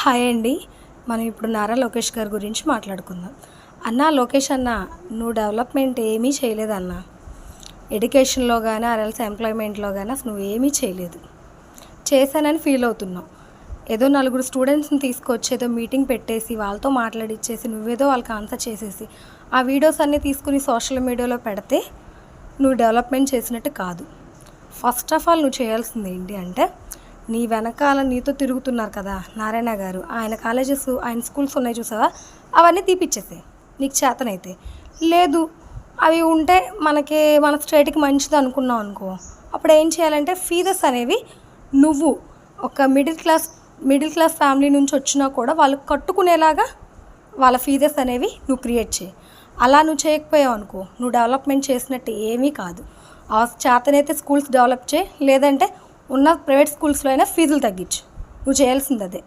Hi అండి. మనం ఇప్పుడు నారా లోకేష్ గారి గురించి మాట్లాడుకుందాం. అన్నా లోకేష్ అన్న, నువ్వు డెవలప్మెంట్ ఏమీ చేయలేదన్నా. ఎడ్యుకేషన్లో కానీ ఆర్ఎల్స్ ఎంప్లాయ్మెంట్లో కానీ అసలు నువ్వేమీ చేయలేదు. చేశానని ఫీల్ అవుతున్నావు. ఏదో నలుగురు స్టూడెంట్స్ని తీసుకొచ్చి ఏదో మీటింగ్ పెట్టేసి వాళ్ళతో మాట్లాడిచ్చేసి నువ్వేదో వాళ్ళకి ఆన్సర్ చేసేసి ఆ వీడియోస్ అన్నీ తీసుకుని సోషల్ మీడియాలో పెడితే నువ్వు డెవలప్మెంట్ చేసినట్టు కాదు. ఫస్ట్ ఆఫ్ ఆల్ నువ్వు చేయాల్సింది ఏంటి అంటే, నీ వెనకాల నీతో తిరుగుతున్నారు కదా నారాయణ గారు, ఆయన కాలేజెస్ ఆయన స్కూల్స్ ఉన్నాయి చూసావా, అవన్నీ తీపిచ్చేసాయి నీకు చేతనైతే. లేదు అవి ఉంటే మన స్టేట్కి మంచిది అనుకున్నావు అనుకో, అప్పుడు ఏం చేయాలంటే ఫీజెస్ అనేవి నువ్వు ఒక మిడిల్ క్లాస్ ఫ్యామిలీ నుంచి వచ్చినా కూడా వాళ్ళు కట్టుకునేలాగా వాళ్ళ ఫీజెస్ అనేవి నువ్వు క్రియేట్ చేయి. అలా నువ్వు చేయకపోయావు అనుకో, నువ్వు డెవలప్మెంట్ చేసినట్టు ఏమీ కాదు. ఆ చేతనైతే స్కూల్స్ డెవలప్ చేయి, లేదంటే ఉన్న ప్రైవేట్ స్కూల్స్లో అయినా ఫీజులు తగ్గించు. నువ్వు చేయాల్సింది అదే.